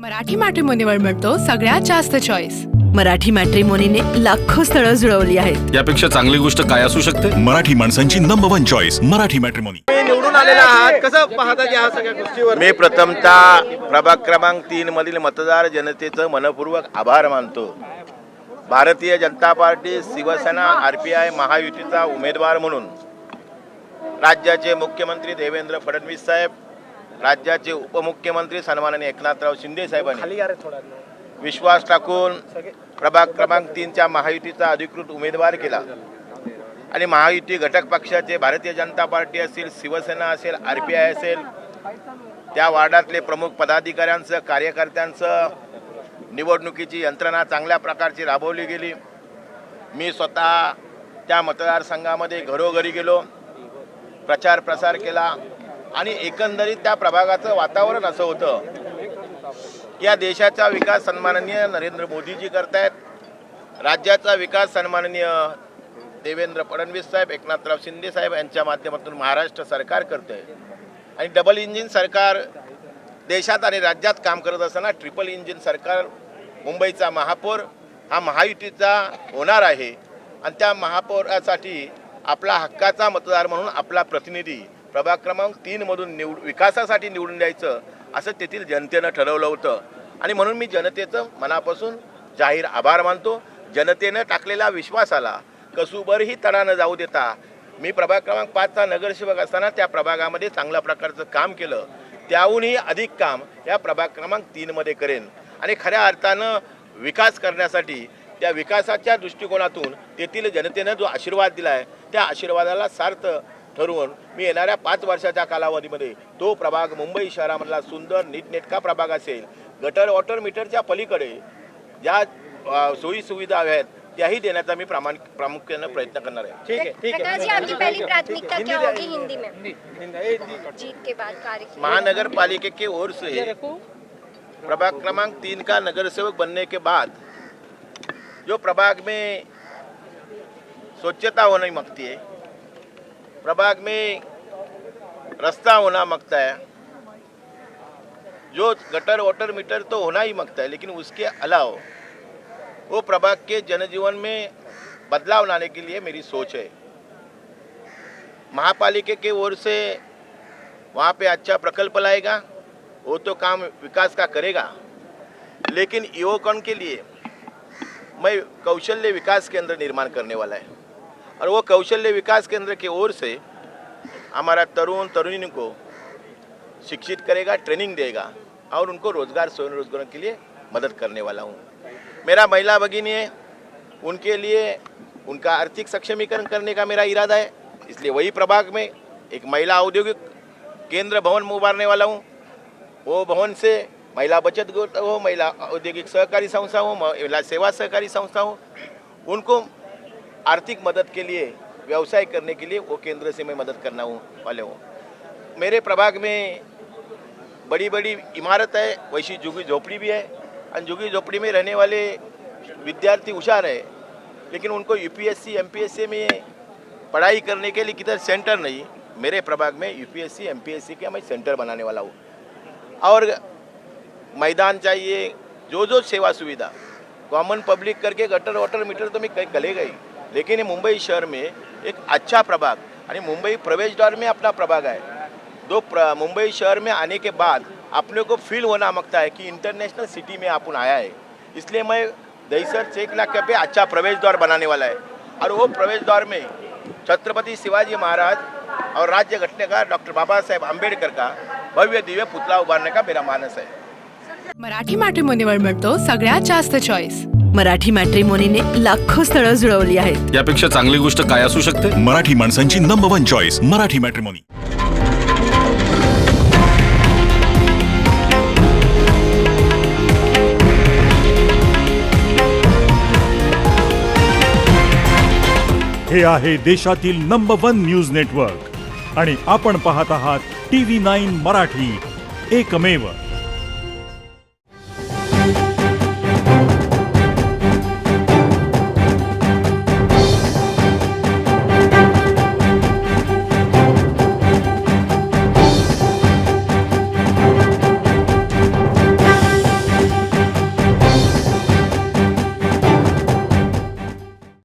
मराठी मॅट्रिमोनीवर मिळतो सगळ्यात जास्त चॉईस। मराठी मॅट्रिमोनीने लाखो स्थळं जुळवली आहेत। यापेक्षा चांगली गोष्ट काय असू शकते? मराठी माणसांची नंबर 1 चॉईस मराठी मॅट्रिमोनी। निवडून आलेला आहात, कसं पाहता या सगळ्या गोष्टीवर? मी प्रथमतः प्रभाग क्रमांक 3 मधील मतदार जनतेचं मनपूर्वक आभार मानतो। भारतीय जनता पार्टी, शिवसेना, आरपीआय महायुतीचा उमेदवार म्हणून राज्याचे मुख्यमंत्री देवेंद्र फडणवीस साहेब, राज्याचे उपमुख्यमंत्री सन्माननीय एकनाथराव शिंदे साहेबांनी विश्वास टाकून प्रभाग क्रमांक 3च्या महायुतीचा अधिकृत उमेदवार केला आणि महायुती घटक पक्षाचे भारतीय जनता पार्टी असेल, शिवसेना असेल, आरपीआय असेल, त्या वार्डातले प्रमुख पदाधिकाऱ्यांचं, कार्यकर्त्यांचं निवडणुकीची यंत्रणा चांगल्या प्रकारची राबवली गेली। मी स्वतः त्या मतदारसंघामध्ये घरोघरी गेलो, प्रचार प्रसार केला आणि एकंदरीत त्या प्रभागाचं वातावरण असं होतं, या देशाचा विकास सन्माननीय नरेंद्र मोदीजी करतायत, राज्याचा विकास सन्माननीय देवेंद्र फडणवीस साहेब, एकनाथराव शिंदे साहेब यांच्या माध्यमातून महाराष्ट्र सरकार करतंय आणि डबल इंजिन सरकार देशात आणि राज्यात काम करत असताना ट्रिपल इंजिन सरकार मुंबईचा महापौर हा महायुतीचा होणार आहे आणि त्या महापौरासाठी आपला हक्काचा मतदार म्हणून आपला प्रतिनिधी प्रभाग क्रमांक 3 मधून विकासासाठी निवडून द्यायचं असं तेथील जनतेनं ठरवलं होतं आणि म्हणून मी जनतेचं मनापासून जाहीर आभार मानतो। जनतेनं टाकलेला विश्वासाला कसुबरही तडा न जाऊ देता मी प्रभाग क्रमांक 5चा नगरसेवक असताना त्या प्रभागामध्ये चांगल्या प्रकारचं काम केलं, त्याहूनही अधिक काम या प्रभाग क्रमांक 3 मध्ये करेन आणि खऱ्या अर्थानं विकास करण्यासाठी त्या विकासाच्या दृष्टिकोनातून तेथील जनतेनं जो आशीर्वाद दिला आहे त्या आशीर्वादाला सार्थ ठरवून मी येणाऱ्या 5 वर्षाच्या कालावधीमध्ये तो प्रभाग मुंबई शहरामधला सुंदर नीटनेटका प्रभाग असेल, गटर वॉटर मीटरच्या पलीकडे ज्या सोयी सुविधा आहेत त्याही देण्याचा मी प्रामुख्याने प्रयत्न करणार आहे। ठीक है, ठीक है। जी आपकी पहली प्राथमिकता क्या होगी हिंदी में? जीत के बाद कार्यक्रम महानगर पालिका की ओर से प्रभाग क्रमांक 3 का नगरसेवक बनने के बाद जो प्रभाग में स्वच्छता होना मांगती है, प्रभाग में रास्ता होना मांगता है, जो गटर वाटर मीटर तो होना ही मांगता है, लेकिन उसके अलावा वो प्रभाग के जनजीवन में बदलाव लाने के लिए मेरी सोच है। महापालिका के ओर से वहाँ पे अच्छा प्रकल्प लाएगा, वो तो काम विकास का करेगा, लेकिन युवकों के लिए मैं कौशल्य विकास केंद्र निर्माण करने वाला है और वो कौशल्य विकास केंद्र की ओर से हमारा तरुण तरुणी को शिक्षित करेगा, ट्रेनिंग देगा और उनको रोजगार स्वयं रोजगार के लिए मदद करने वाला हूँ। मेरा महिला भगिनी है, उनके लिए उनका आर्थिक सक्षमीकरण करने का मेरा इरादा है, इसलिए वही प्रभाग में एक महिला औद्योगिक केंद्र भवन में उभारने वाला हूँ। वो भवन से महिला बचत गट हो, महिला औद्योगिक सहकारी संस्था हो, महिला सेवा सहकारी संस्था हो, उनको आर्थिक मदद के लिए, व्यवसाय करने के लिए वो केंद्र से मैं मदद करना वाले हूँ। मेरे प्रभाग में बड़ी बड़ी इमारत है, वैसी झुग्गी झोपड़ी भी है और झुग्गी झोपड़ी में रहने वाले विद्यार्थी होशियार है, लेकिन उनको यूपीएससी एमपीएससी में पढ़ाई करने के लिए किधर सेंटर नहीं। मेरे प्रभाग में यूपीएससी एमपीएससी का मैं सेंटर बनाने वाला हूँ और मैदान चाहिए, जो जो सेवा सुविधा कॉमन पब्लिक करके गटर वाटर मीटर तो मैं करेगा ही, लेकिन ये मुंबई शहर में एक अच्छा प्रभाग और मुंबई प्रवेश द्वार में अपना प्रभाग है। मुंबई शहर में आने के बाद अपने को फील होना मांगता है कि इंटरनेशनल सिटी में अपन आया है, इसलिए मैं दहीसर चेक नाके पे अच्छा प्रवेश द्वार बनाने वाला है और वो प्रवेश द्वार में छत्रपति शिवाजी महाराज और राज्य घटनाकार डॉक्टर बाबा साहेब आंबेडकर का भव्य दिव्य पुतला उभारने का मेरा मानस है। मराठी मॅट्रिमोनीवर मिळतो सगळ्यात जास्त चॉईस। मराठी मॅट्रिमोनीने लाखो स्थळं जुळवली आहेत। यापेक्षा चांगली गोष्ट काय असू शकते? मराठी माणसांची नंबर 1 चॉईस मराठी मॅट्रिमोनी। हे आहे देशातील नंबर 1 न्यूज नेटवर्क आणि आपण पाहत आहात TV9 मराठी, एकमेव।